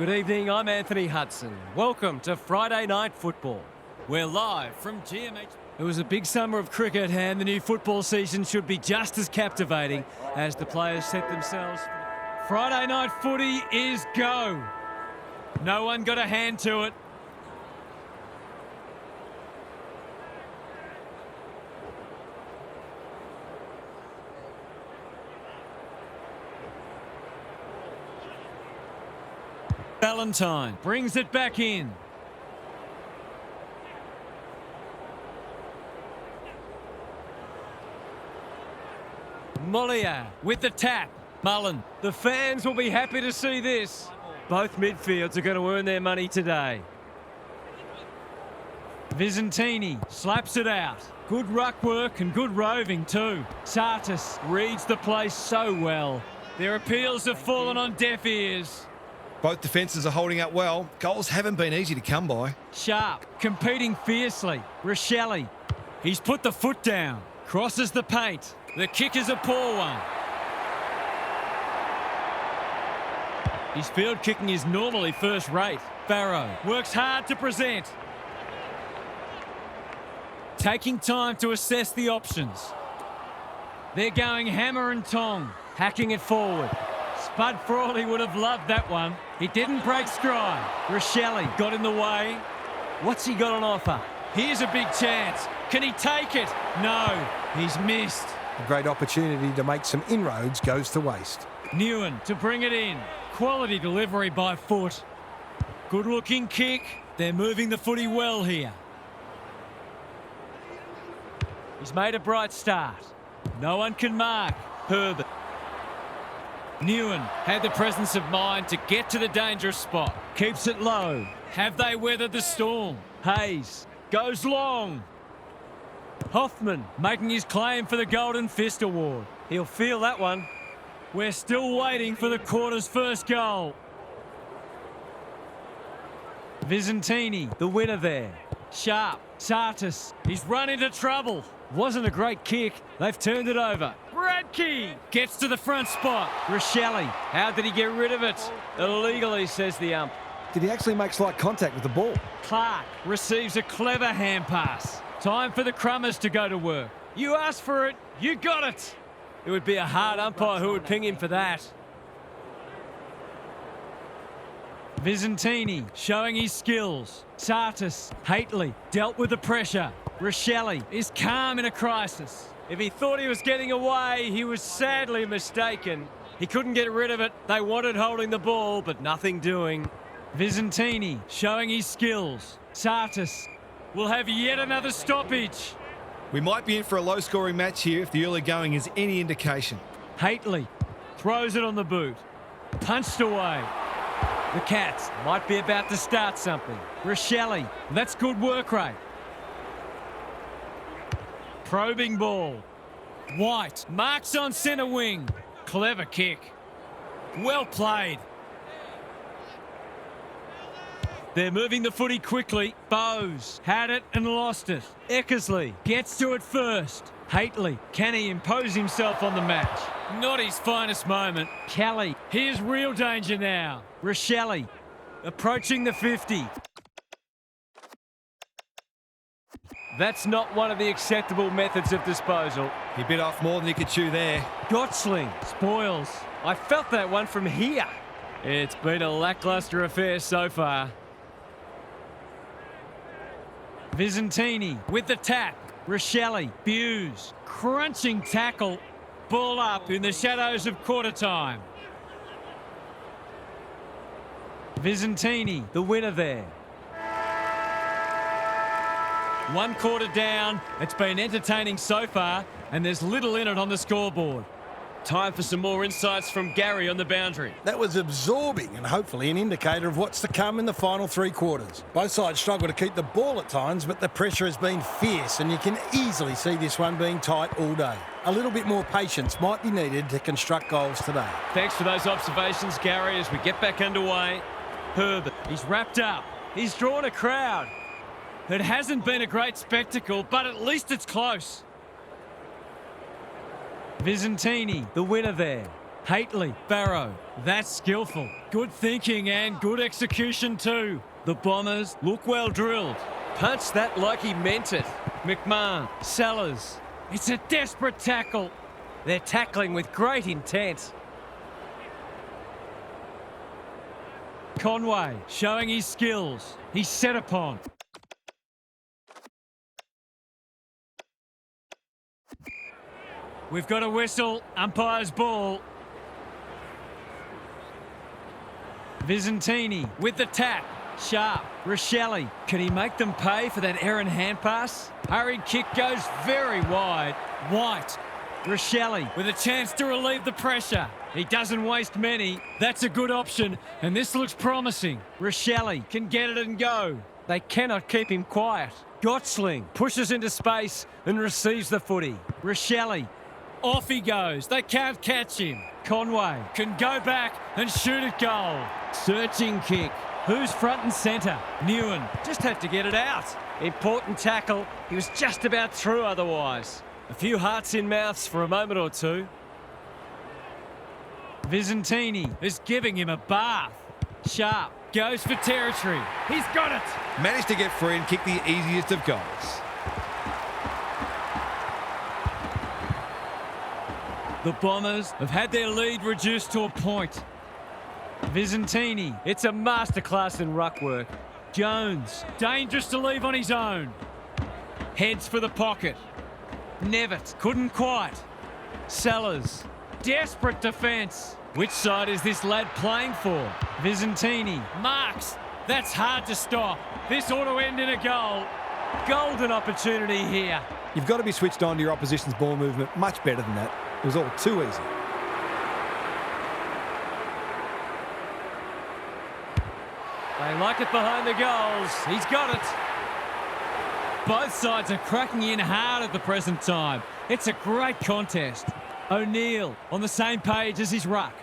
Good evening, I'm Anthony Hudson. Welcome to Friday Night Football. We're live from GMH. It was a big summer of cricket and the new football season should be just as captivating as the players set themselves. Friday Night Footy is go. No one got a hand to it. Valentine brings it back in. Mollier with the tap. Mullen. The fans will be happy to see this. Both midfields are going to earn their money today. Visentini slaps it out. Good ruck work and good roving too. Sartis reads the place so well. Their appeals have fallen on deaf ears. Both defences are holding up well. Goals haven't been easy to come by. Sharp, competing fiercely. Rochelle. He's put the foot down. Crosses the paint. The kick is a poor one. His field kicking is normally first rate. Barrow works hard to present. Taking time to assess the options. They're going hammer and tong. Hacking it forward. Spud Frawley would have loved that one. He didn't break stride. Rochelle got in the way. What's he got on offer? Here's a big chance. Can he take it? No, he's missed. A great opportunity to make some inroads goes to waste. Newen to bring it in. Quality delivery by foot. Good looking kick. They're moving the footy well here. He's made a bright start. No one can mark. Herbert. Newen had the presence of mind to get to the dangerous spot. Keeps it low. Have they weathered the storm? Hayes goes long. Hoffman making his claim for the Golden Fist Award. He'll feel that one. We're still waiting for the quarter's first goal. Visentini, the winner there. Sharp, Sartis, he's run into trouble. Wasn't a great kick. They've turned it over. Bradkey gets to the front spot. Rochelle, how did he get rid of it? Illegally, says the ump. Did he actually make slight contact with the ball? Clark receives a clever hand pass. Time for the Crummers to go to work. You asked for it, you got it. It would be a hard umpire who would ping him for that. Visentini showing his skills. Sartis, Hately dealt with the pressure. Rochelle is calm in a crisis. If he thought he was getting away, he was sadly mistaken. He couldn't get rid of it. They wanted holding the ball, but nothing doing. Visentini showing his skills. Sartis will have yet another stoppage. We might be in for a low-scoring match here if the early going is any indication. Hately throws it on the boot. Punched away. The Cats might be about to start something. Rochelle, that's good work rate. Probing ball. White marks on centre wing. Clever kick. Well played. They're moving the footy quickly. Bowes had it and lost it. Eckersley gets to it first. Hately, can he impose himself on the match? Not his finest moment. Kelly, here's real danger now. Rochelle approaching the 50. That's not one of the acceptable methods of disposal. He bit off more than he could chew there. Gottsling spoils. I felt that one from here. It's been a lacklustre affair so far. Visentini with the tap. Rochelle, Buse, crunching tackle. Ball up in the shadows of quarter time. Visentini, the winner there. 1 quarter down. It's been entertaining so far, and there's little in it on the scoreboard. Time for some more insights from Gary on the boundary. That was absorbing and hopefully an indicator of what's to come in the final 3 quarters. Both sides struggle to keep the ball at times, but the pressure has been fierce and you can easily see this one being tight all day. A little bit more patience might be needed to construct goals today. Thanks for those observations, Gary, as we get back underway. Herbert, he's wrapped up. He's drawn a crowd. It hasn't been a great spectacle, but at least it's close. Visentini, the winner there. Hately, Barrow. That's skillful. Good thinking and good execution too. The Bombers look well drilled. Punched that like he meant it. McMahon, Sellers. It's a desperate tackle. They're tackling with great intent. Conway showing his skills. He's set upon. We've got a whistle. Umpire's ball. Visentini with the tap. Sharp. Rochelle. Can he make them pay for that errant hand pass? Hurried kick goes very wide. White. Rochelle with a chance to relieve the pressure. He doesn't waste many. That's a good option, and this looks promising. Rochelle can get it and go. They cannot keep him quiet. Gottsling pushes into space and receives the footy. Rochelle, off he goes. They can't catch him. Conway can go back and shoot at goal. Searching kick. Who's front and centre? Newen just had to get it out. Important tackle. He was just about through otherwise. A few hearts in mouths for a moment or two. Visentini is giving him a bath. Sharp goes for territory. He's got it. Managed to get free and kick the easiest of goals. The Bombers have had their lead reduced to a point. Visentini, it's a masterclass in ruck work. Jones, dangerous to leave on his own. Heads for the pocket. Nevitt, couldn't quite. Sellers, desperate defence. Which side is this lad playing for? Visentini, marks. That's hard to stop. This ought to end in a goal. Golden opportunity here. You've got to be switched on to your opposition's ball movement much better than that. It was all too easy. They like it behind the goals. He's got it. Both sides are cracking in hard at the present time. It's a great contest. O'Neill on the same page as his ruck.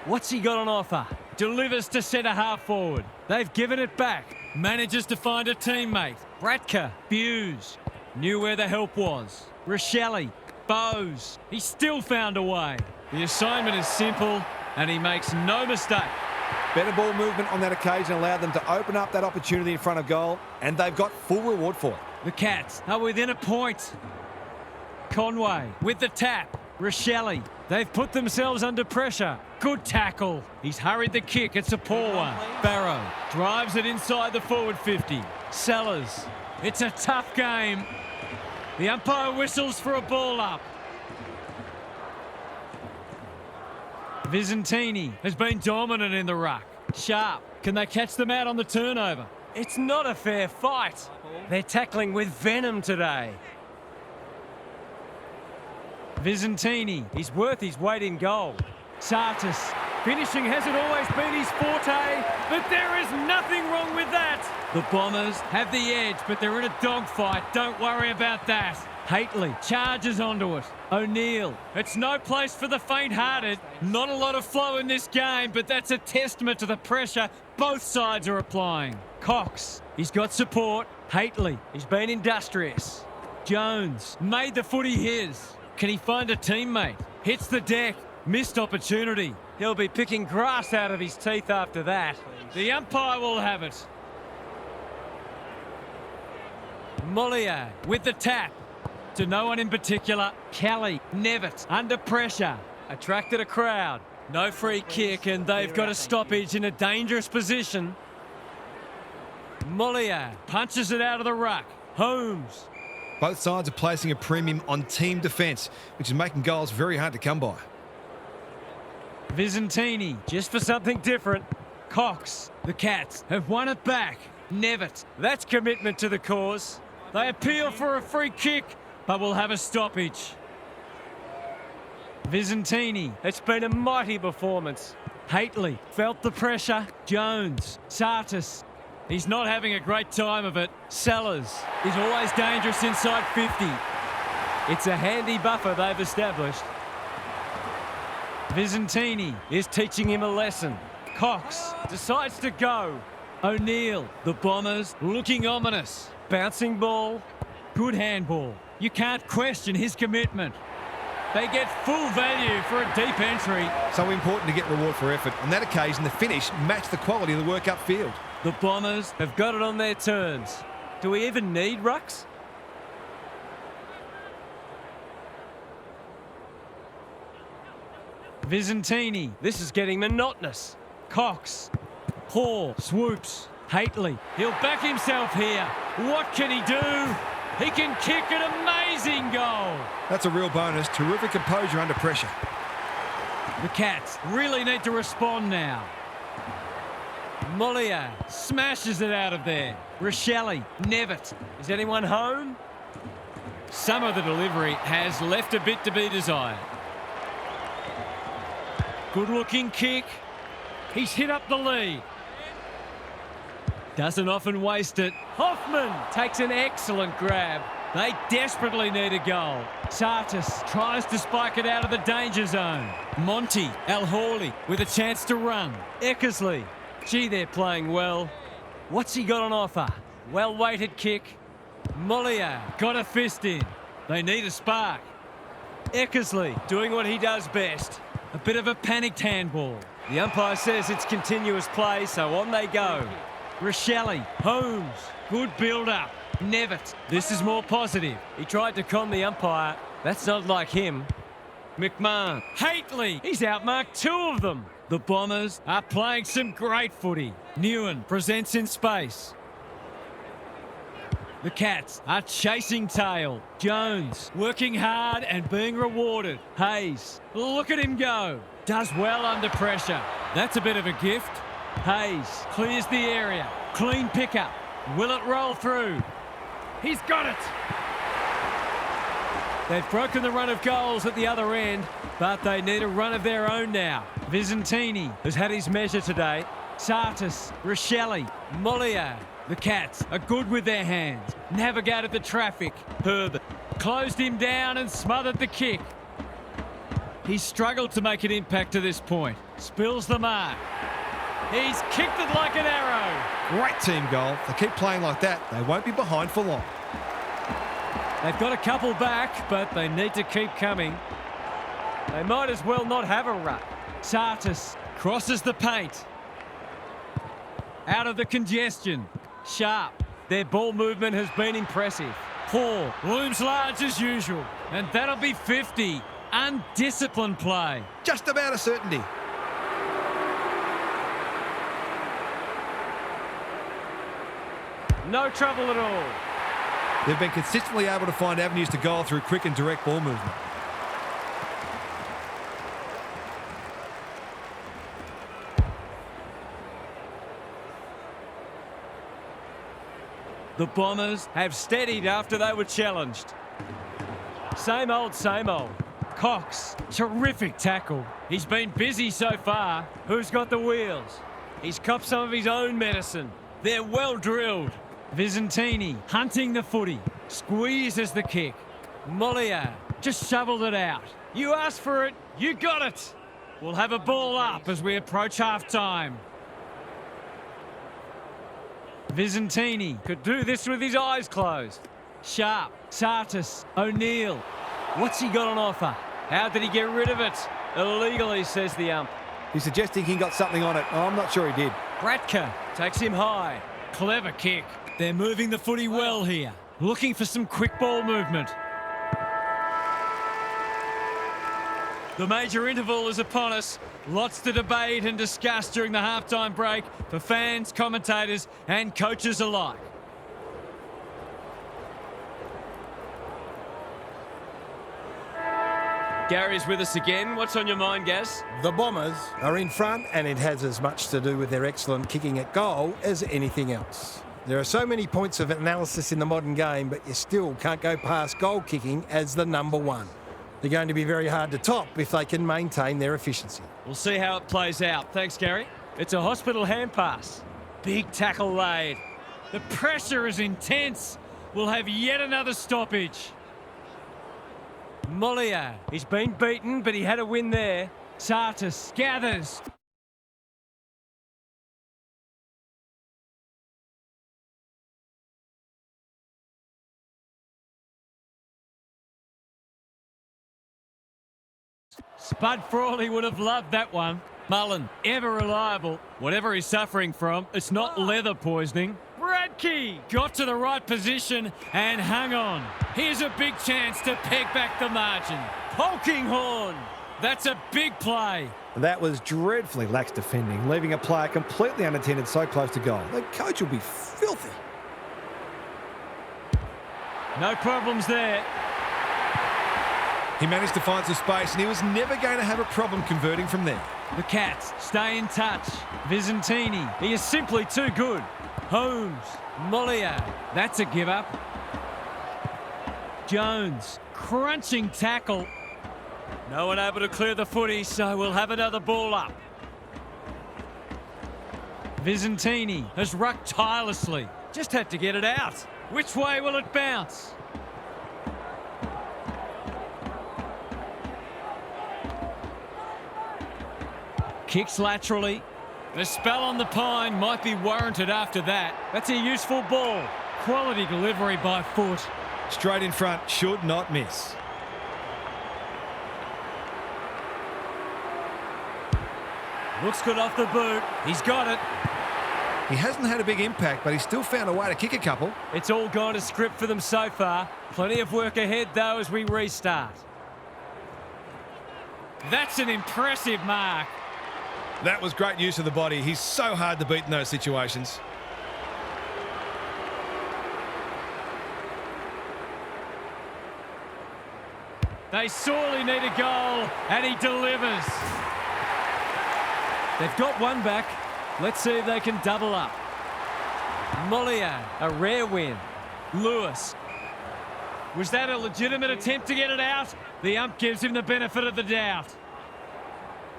What's he got on offer? Delivers to centre half forward. They've given it back. Manages to find a teammate. Bratka, Buse. Knew where the help was. Rochelle, Bowes. He still found a way. The assignment is simple and he makes no mistake. Better ball movement on that occasion allowed them to open up that opportunity in front of goal, and they've got full reward for it. The Cats are within a point. Conway with the tap. Rochelle, they've put themselves under pressure. Good tackle. He's hurried the kick. It's a poor one. Barrow drives it inside the forward 50. Sellers. It's a tough game. The umpire whistles for a ball up. Visentini has been dominant in the ruck. Sharp. Can they catch them out on the turnover? It's not a fair fight. They're tackling with venom today. Visentini, he's worth his weight in gold. Sartis, finishing hasn't always been his forte, but there is nothing wrong with that. The Bombers have the edge, but they're in a dogfight. Don't worry about that. Hately charges onto it. O'Neill, it's no place for the faint-hearted. Not a lot of flow in this game, but that's a testament to the pressure both sides are applying. Cox, he's got support. Hately, he's been industrious. Jones made the footy his. Can he find a teammate? Hits the deck. Missed opportunity. He'll be picking grass out of his teeth after that. The umpire will have it. Mollier with the tap. To no one in particular. Kelly, Nevitt, under pressure. Attracted a crowd. No free kick, and they've got a stoppage in a dangerous position. Mollier punches it out of the ruck. Holmes. Both sides are placing a premium on team defence, which is making goals very hard to come by. Visentini, just for something different. Cox, the Cats have won it back. Nevitt, that's commitment to the cause. They appeal for a free kick, but will have a stoppage. Visentini, it's been a mighty performance. Hately felt the pressure. Jones, Sartis, he's not having a great time of it. Sellers is always dangerous inside 50. It's a handy buffer they've established. Visentini is teaching him a lesson. Cox decides to go. O'Neill, the Bombers looking ominous. Bouncing ball, good handball. You can't question his commitment. They get full value for a deep entry. So important to get reward for effort. On that occasion, the finish matched the quality of the work upfield. The Bombers have got it on their terms. Do we even need rucks? Vizentini. This is getting monotonous. Cox. Hall swoops. Hately. He'll back himself here. What can he do? He can kick an amazing goal. That's a real bonus. Terrific composure under pressure. The Cats really need to respond now. Mollier smashes it out of there. Rochelle, Nevitt. Is anyone home? Some of the delivery has left a bit to be desired. Good-looking kick. He's hit up the lead. Doesn't often waste it. Hoffman takes an excellent grab. They desperately need a goal. Sartis tries to spike it out of the danger zone. Monty, Al-Hawley with a chance to run. Eckersley. Gee, they're playing well. What's he got on offer? Well-weighted kick. Mollier got a fist in. They need a spark. Eckersley doing what he does best. A bit of a panicked handball. The umpire says it's continuous play, so on they go. Rochelle, Holmes, good build-up. Nevitt, this is more positive. He tried to con the umpire. That's not like him. McMahon, Hately, he's outmarked two of them. The Bombers are playing some great footy. Newen presents in space. The Cats are chasing tail. Jones working hard and being rewarded. Hayes, look at him go. Does well under pressure. That's a bit of a gift. Hayes clears the area. Clean pickup. Will it roll through? He's got it. They've broken the run of goals at the other end, but they need a run of their own now. Vizentini has had his measure today. Sartis, Rochelle, Mollier. The Cats are good with their hands. Navigated the traffic. Herbert closed him down and smothered the kick. He's struggled to make an impact to this point. Spills the mark. He's kicked it like an arrow. Great team goal. If they keep playing like that, they won't be behind for long. They've got a couple back, but they need to keep coming. They might as well not have a ruck. Sartis crosses the paint. Out of the congestion. Sharp. Their ball movement has been impressive. Hall looms large as usual. And that'll be 50. Undisciplined play. Just about a certainty. No trouble at all. They've been consistently able to find avenues to goal through quick and direct ball movement. The Bombers have steadied after they were challenged. Same old, same old. Cox, terrific tackle. He's been busy so far. Who's got the wheels? He's copped some of his own medicine. They're well drilled. Vizentini hunting the footy. Squeezes the kick. Mollier just shoveled it out. You asked for it, you got it. We'll have a ball up as we approach half-time. Vizentini Could do this with his eyes closed. Sharp, Sartis, O'Neill. What's he got on offer? How did he get rid of it? Illegally, says the ump. He's suggesting he got something on it. Oh, I'm not sure he did. Bratka takes him high. Clever kick. They're moving the footy well here. Looking for some quick ball movement. The major interval is upon us. Lots to debate and discuss during the halftime break for fans, commentators and coaches alike. Gary's with us again. What's on your mind, Gaz? The Bombers are in front, and it has as much to do with their excellent kicking at goal as anything else. There are so many points of analysis in the modern game, but you still can't go past goal kicking as the number one. They're going to be very hard to top if they can maintain their efficiency. We'll see how it plays out. Thanks, Gary. It's a hospital hand pass. Big tackle laid. The pressure is intense. We'll have yet another stoppage. Mollier, he's been beaten, but he had a win there. Sartis gathers. Spud Frawley would have loved that one. Mullen, ever reliable. Whatever he's suffering from, it's not leather poisoning. Bradkey got to the right position and hung on. Here's a big chance to peg back the margin. Polkinghorn. That's a big play. That was dreadfully lax defending, leaving a player completely unattended so close to goal. The coach will be filthy. No problems there. He managed to find some space and he was never going to have a problem converting from there. The Cats stay in touch. Visentini, he is simply too good. Holmes, Mollier, that's a give up. Jones, crunching tackle. No one able to clear the footy, so we'll have another ball up. Visentini has rucked tirelessly. Just had to get it out. Which way will it bounce? Kicks laterally. The spell on the pine might be warranted after that. That's a useful ball. Quality delivery by foot. Straight in front, should not miss. Looks good off the boot. He's got it. He hasn't had a big impact, but he's still found a way to kick a couple. It's all gone to script for them so far. Plenty of work ahead, though, as we restart. That's an impressive mark. That was great use of the body. He's so hard to beat in those situations. They sorely need a goal, and he delivers. They've got one back. Let's see if they can double up. Mollier, a rare win. Lewis. Was that a legitimate attempt to get it out? The ump gives him the benefit of the doubt.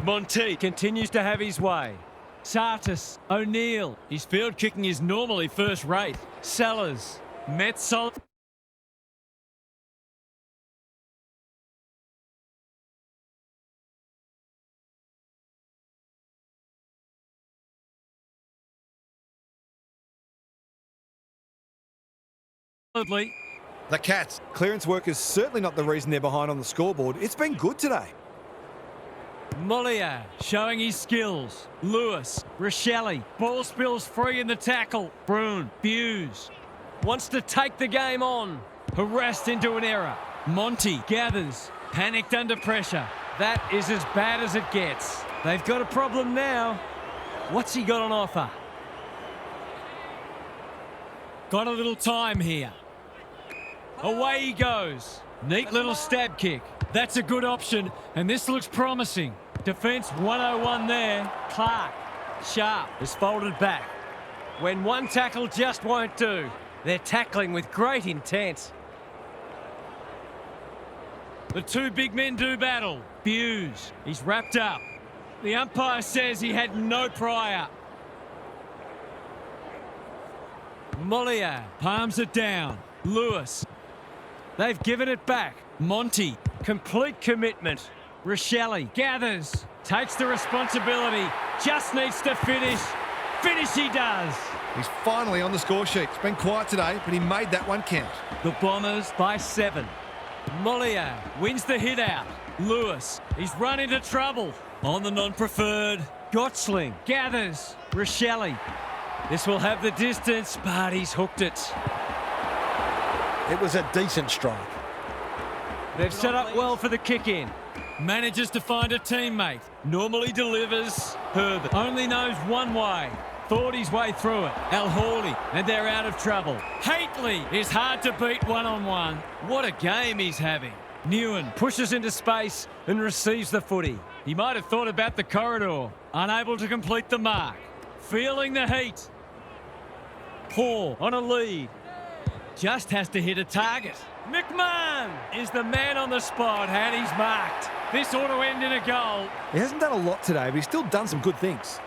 Monty continues to have his way. Sartis, O'Neill. His field kicking is normally first rate. Sellers, Metzol. The Cats. Clearance work is certainly not the reason they're behind on the scoreboard. It's been good today. Mollier showing his skills. Lewis, Rochelle, ball spills free in the tackle. Brune, Buse, wants to take the game on. Harassed into an error. Monty gathers, panicked under pressure. That is as bad as it gets. They've got a problem now. What's he got on offer? Got a little time here. Away he goes. Neat little stab kick. That's a good option, and this looks promising. Defence 101 there. Clark, sharp, is folded back. When one tackle just won't do, they're tackling with great intent. The two big men do battle. Buse, he's wrapped up. The umpire says he had no prior. Mollier palms it down. Lewis. They've given it back. Monty, complete commitment. Rochelle gathers, takes the responsibility, just needs to finish. Finish he does. He's finally on the score sheet. It's been quiet today, but he made that one count. The Bombers by 7. Mollier wins the hit out. Lewis, he's run into trouble. On the non-preferred. Gottsling gathers. Rochelle. This will have the distance, but he's hooked it. It was a decent strike. They've set up well for the kick-in. Manages to find a teammate. Normally delivers. Herbert only knows one way. Thought his way through it. Al Hawley, and they're out of trouble. Hately is hard to beat one-on-one. What a game he's having. Newen pushes into space and receives the footy. He might have thought about the corridor. Unable to complete the mark. Feeling the heat. Paul on a lead. Just has to hit a target. McMahon is the man on the spot, and he's marked. This ought to end in a goal. He hasn't done a lot today, but he's still done some good things.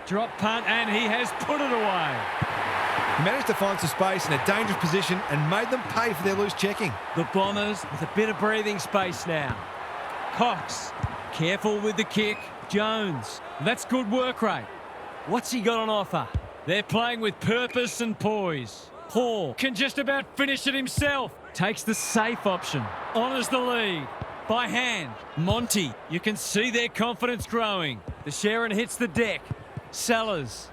Drop punt, and he has put it away. He managed to find some space in a dangerous position and made them pay for their loose checking. The Bombers with a bit of breathing space now. Cox, careful with the kick. Jones, that's good work rate. What's he got on offer? They're playing with purpose and poise. Poor can just about finish it himself. Takes the safe option. Honours the lead. By hand. Monty, you can see their confidence growing. The Sharon hits the deck. Sellers.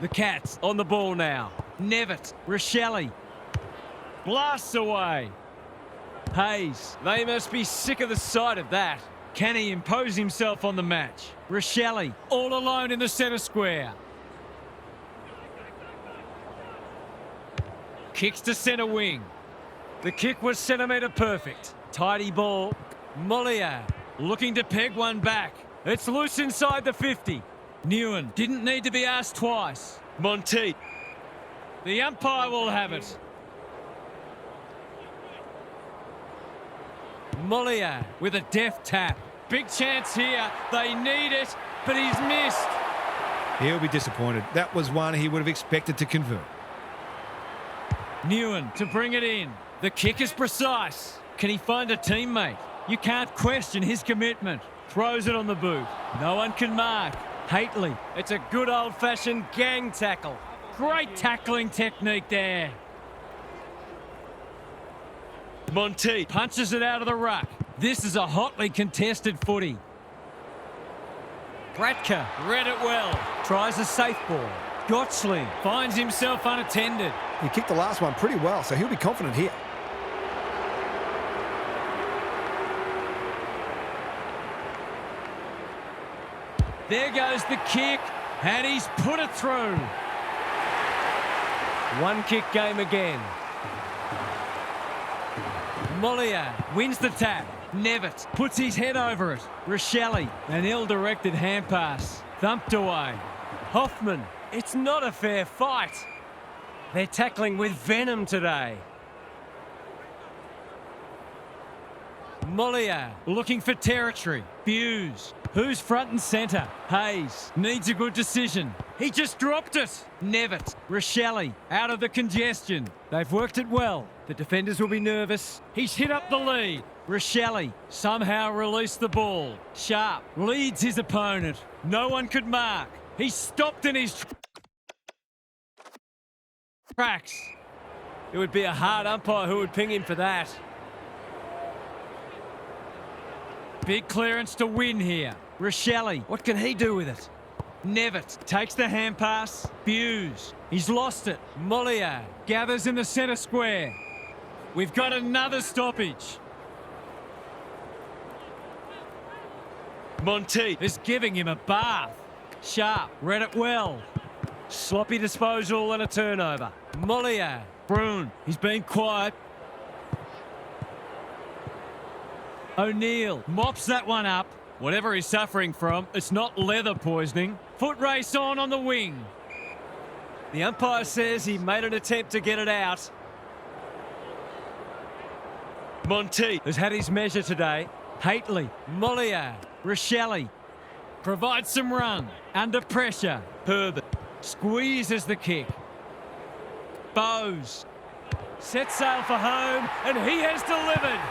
The Cats on the ball now. Nevitt. Rochelle. Blasts away. Hayes. They must be sick of the sight of that. Can he impose himself on the match? Rochelle all alone in the centre square. Kicks to centre wing. The kick was centimetre perfect. Tidy ball. Mollier looking to peg one back. It's loose inside the 50. Newen didn't need to be asked twice. Monteith. The umpire will have it. Mollier with a deft tap. Big chance here. They need it, but he's missed. He'll be disappointed. That was one he would have expected to convert. Newen to bring it in. The kick is precise. Can he find a teammate? You can't question his commitment. Throws it on the boot. No one can mark. Haitley. It's a good old-fashioned gang tackle. Great tackling technique there. Monteith punches it out of the ruck. This is a hotly contested footy. Bratka read it well. Tries a safe ball. Gotchling finds himself unattended. He kicked the last one pretty well, so he'll be confident here. There goes the kick, and he's put it through. One kick game again. Mollier wins the tap. Nevitt puts his head over it. Rochelle, an ill-directed hand pass. Thumped away. Hoffman, it's not a fair fight. They're tackling with venom today. Mollier looking for territory. Buse. Who's front and centre? Hayes needs a good decision. He just dropped it. Nevitt. Rochelle out of the congestion. They've worked it well. The defenders will be nervous. He's hit up the lead. Rochelle somehow released the ball. Sharp leads his opponent. No one could mark. He's stopped in his tracks. It would be a hard umpire who would ping him for that. Big clearance to win here. Rochelle, what can he do with it? Nevitt takes the hand pass. Buse, he's lost it. Mollier gathers in the centre square. We've got another stoppage. Monteith is giving him a bath. Sharp read it well. Sloppy disposal and a turnover. Mollier. Brune, he's been quiet. O'Neill mops that one up. Whatever he's suffering from, it's not leather poisoning. Foot race on the wing. The umpire says he made an attempt to get it out. Monteith has had his measure today. Haitley, Mollier, Rochelle provides some run. Under pressure. Herbert squeezes the kick. Bowes sets sail for home, and he has delivered.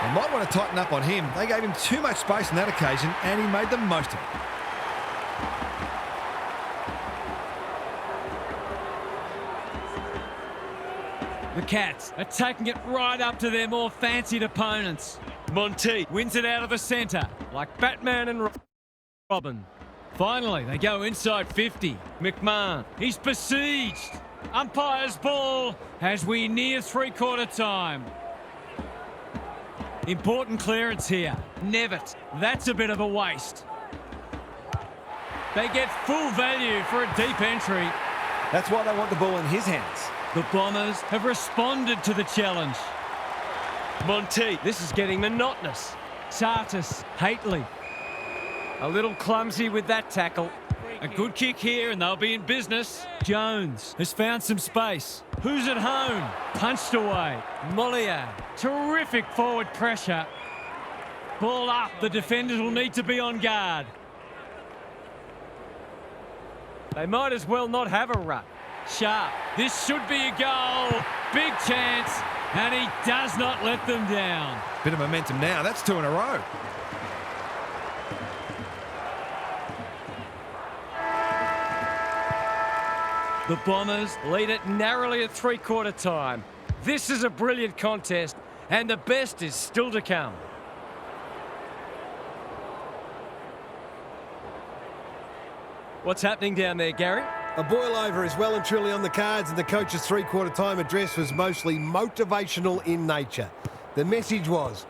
They might want to tighten up on him. They gave him too much space on that occasion, and he made the most of it. The Cats are taking it right up to their more fancied opponents. Monteith wins it out of the centre, like Batman and Robin. Finally, they go inside 50. McMahon, he's besieged. Umpire's ball as we near three-quarter time. Important clearance here. Nevitt, that's a bit of a waste. They get full value for a deep entry. That's why they want the ball in his hands. The Bombers have responded to the challenge. Monteith, this is getting monotonous. Sartis, Haitley. A little clumsy with that tackle. A good kick here and they'll be in business. Jones has found some space. Who's at home? Punched away. Mollier, terrific forward pressure. Ball up, the defenders will need to be on guard. They might as well not have a run. Sharp, this should be a goal. Big chance, and he does not let them down. Bit of momentum now, that's 2 in a row. The Bombers lead it narrowly at three-quarter time. This is a brilliant contest, and the best is still to come. What's happening down there, Gary? A boil-over is well and truly on the cards, and the coach's three-quarter time address was mostly motivational in nature. The message was,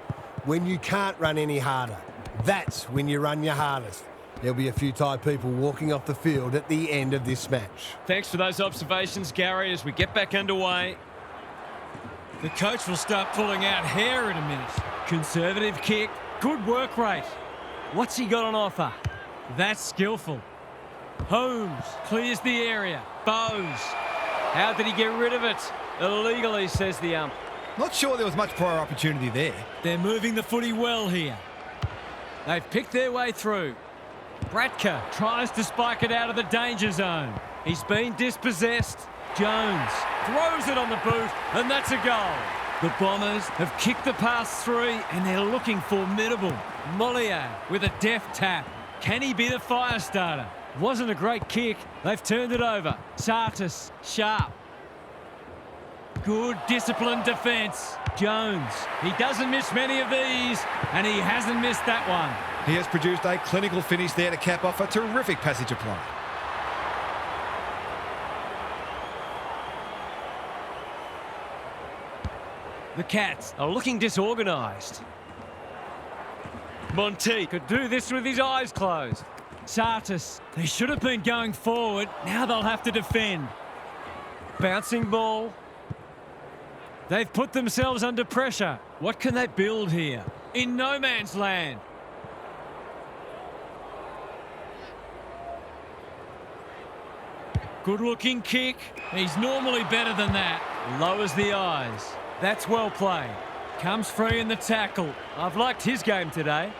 when you can't run any harder, that's when you run your hardest. There'll be a few tired people walking off the field at the end of this match. Thanks for those observations, Gary, as we get back underway. The coach will start pulling out hair in a minute. Conservative kick. Good work rate. What's he got on offer? That's skillful. Holmes clears the area. Bowes. How did he get rid of it? Illegally, says the ump. Not sure there was much prior opportunity there. They're moving the footy well here. They've picked their way through. Bratka tries to spike it out of the danger zone. He's been dispossessed. Jones throws it on the boot, and that's a goal. The Bombers have kicked the pass three, and they're looking formidable. Mollier with a deft tap. Can he be the fire starter? Wasn't a great kick. They've turned it over. Sartis, sharp. Good disciplined defence. Jones, he doesn't miss many of these, and he hasn't missed that one. He has produced a clinical finish there to cap off a terrific passage of play. The Cats are looking disorganised. Monteith could do this with his eyes closed. Sartis, they should have been going forward. Now they'll have to defend. Bouncing ball. They've put themselves under pressure. What can they build here? In no man's land. Good-looking kick. He's normally better than that. Lowers the eyes. That's well played. Comes free in the tackle. I've liked his game today.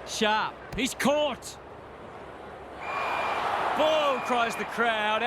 Sharp. He's caught. Ball, cries the crowd.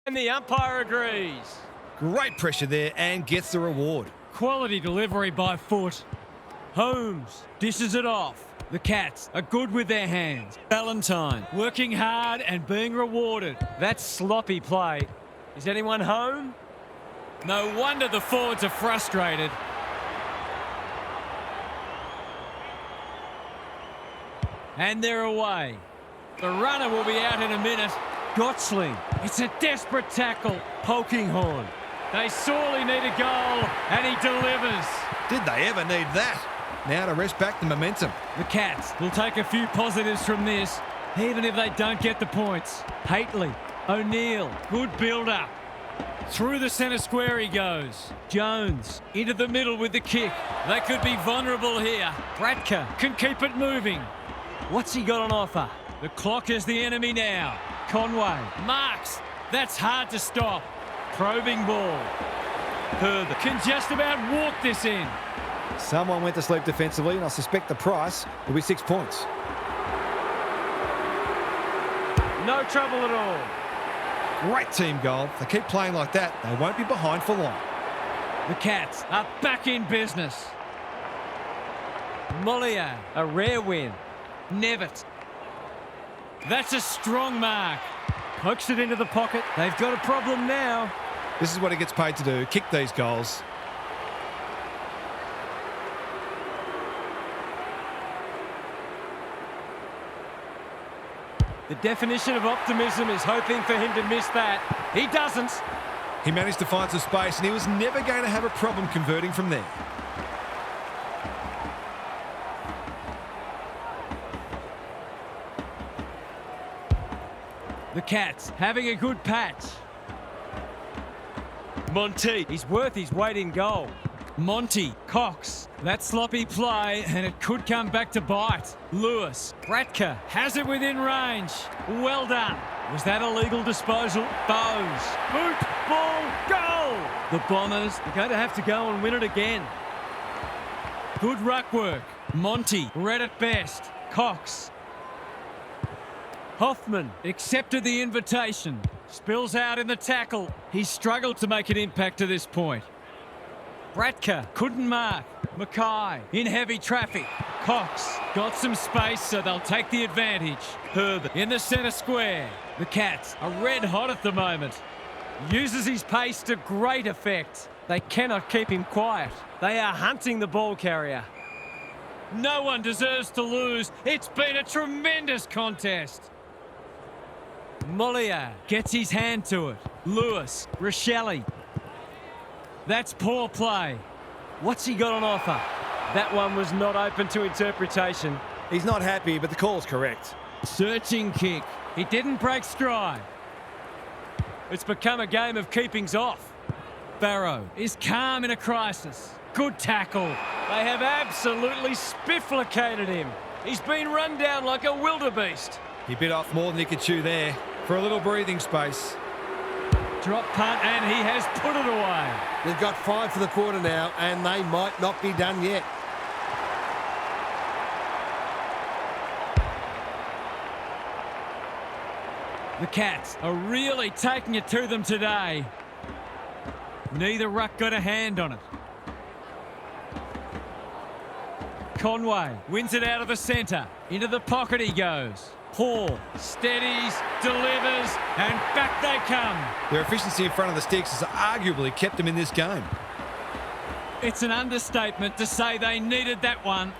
And the umpire agrees. Great pressure there and gets the reward. Quality delivery by foot. Holmes dishes it off. The Cats are good with their hands. Valentine working hard and being rewarded. That's sloppy play. Is anyone home? No wonder the forwards are frustrated. And they're away. The runner will be out in a minute. Gottsling, it's a desperate tackle. Polkinghorn, they sorely need a goal, and he delivers. Did they ever need that? Now to rest back the momentum. The Cats will take a few positives from this, even if they don't get the points. Haitley, O'Neill, good build-up. Through the centre square he goes. Jones into the middle with the kick. They could be vulnerable here. Bratka can keep it moving. What's he got on offer? The clock is the enemy now. Conway marks. That's hard to stop. Probing ball. Herbert can just about walk this in. Someone went to sleep defensively, and I suspect the price will be 6 points. No trouble at all. Great team goal. If they keep playing like that, they won't be behind for long. The Cats are back in business. Mollier, a rare win. Nevitt. That's a strong mark. Pokes it into the pocket. They've got a problem now. This is what he gets paid to do, kick these goals. The definition of optimism is hoping for him to miss that. He doesn't. He managed to find some space, and he was never going to have a problem converting from there. The Cats having a good patch. Monty. He's worth his weight in gold. Monty. Cox. That sloppy play, and it could come back to bite. Lewis. Bratka has it within range. Well done. Was that a legal disposal? Bowes. Boot. Ball. Goal. The Bombers are going to have to go and win it again. Good ruck work. Monty. Read it best. Cox. Hoffman accepted the invitation. Spills out in the tackle. He's struggled to make an impact to this point. Bratka couldn't mark. Mackay in heavy traffic. Cox got some space, so they'll take the advantage. Herbert in the centre square. The Cats are red hot at the moment. Uses his pace to great effect. They cannot keep him quiet. They are hunting the ball carrier. No one deserves to lose. It's been a tremendous contest. Mollier gets his hand to it. Lewis, Rochelle. That's poor play. What's he got on offer? That one was not open to interpretation. He's not happy, but the call's correct. Searching kick. He didn't break stride. It's become a game of keepings off. Barrow is calm in a crisis. Good tackle. They have absolutely spifflicated him. He's been run down like a wildebeest. He bit off more than he could chew there for a little breathing space. Drop punt, and he has put it away. They've got 5 for the quarter now, and they might not be done yet. The Cats are really taking it to them today. Neither ruck got a hand on it. Conway wins it out of the centre. Into the pocket he goes. Hall steadies, delivers, and back they come. Their efficiency in front of the sticks has arguably kept them in this game. It's an understatement to say they needed that one.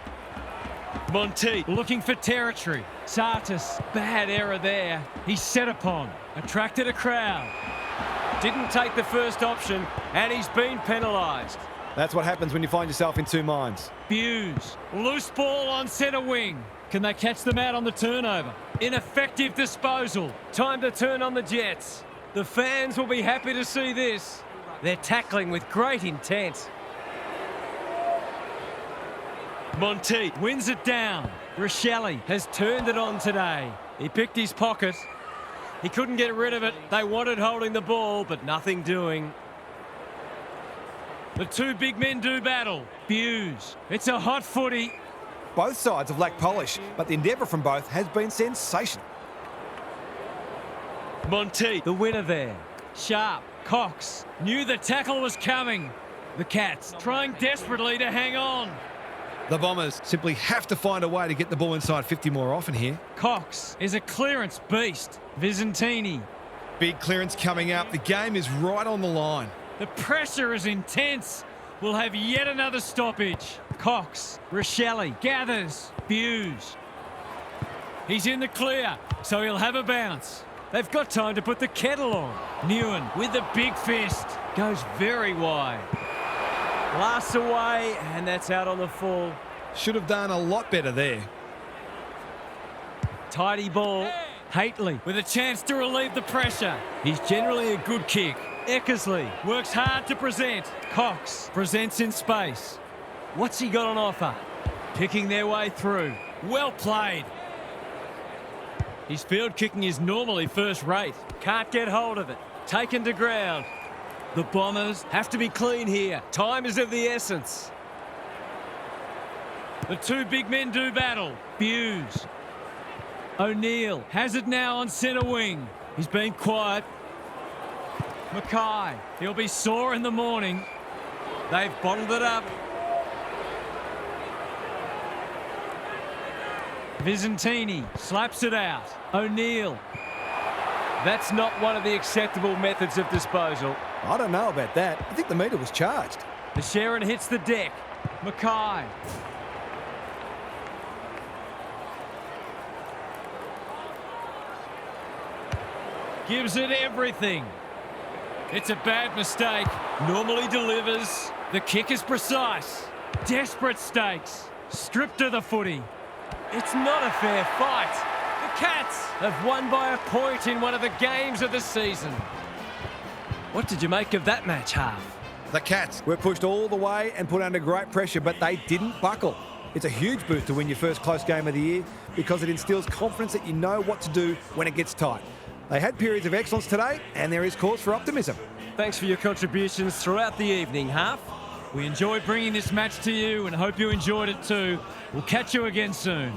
Monty looking for territory. Sartis, bad error there. He's set upon, attracted a crowd. Didn't take the first option, and he's been penalised. That's what happens when you find yourself in two minds. Buse, loose ball on centre wing. Can they catch them out on the turnover? Ineffective disposal. Time to turn on the Jets. The fans will be happy to see this. They're tackling with great intent. Monty wins it down. Rochelle has turned it on today. He picked his pocket. He couldn't get rid of it. They wanted holding the ball, but nothing doing. The two big men do battle. Buse. It's a hot footy. Both sides have lacked polish, but the endeavour from both has been sensational. Monty, the winner there. Sharp, Cox, knew the tackle was coming. The Cats trying desperately to hang on. The Bombers simply have to find a way to get the ball inside 50 more often here. Cox is a clearance beast. Visentini. Big clearance coming up. The game is right on the line. The pressure is intense. We'll have yet another stoppage. Cox, Rochelle gathers, Buse. He's in the clear, so he'll have a bounce. They've got time to put the kettle on. Newen with the big fist. Goes very wide. Blasts away, and that's out on the full. Should have done a lot better there. Tidy ball. Haitley with a chance to relieve the pressure. He's generally a good kick. Eckersley works hard to present. Cox presents in space. What's he got on offer? Picking their way through. Well played. His field kicking is normally first rate. Can't get hold of it. Taken to ground. The Bombers have to be clean here. Time is of the essence. The two big men do battle. Buse. O'Neill has it now on centre wing. He's been quiet. Mackay, he'll be sore in the morning. They've bottled it up. Visentini slaps it out. O'Neill. That's not one of the acceptable methods of disposal. I don't know about that. I think the meter was charged. The Sharon hits the deck. Mackay. Gives it everything. It's a bad mistake. Normally delivers. The kick is precise. Desperate stakes. Stripped of the footy. It's not a fair fight. The Cats have won by a point in one of the games of the season. What did you make of that match, Half? The Cats were pushed all the way and put under great pressure, but they didn't buckle. It's a huge boost to win your first close game of the year because it instills confidence that you know what to do when it gets tight. They had periods of excellence today, and there is cause for optimism. Thanks for your contributions throughout the evening, Half. We enjoyed bringing this match to you and hope you enjoyed it too. We'll catch you again soon.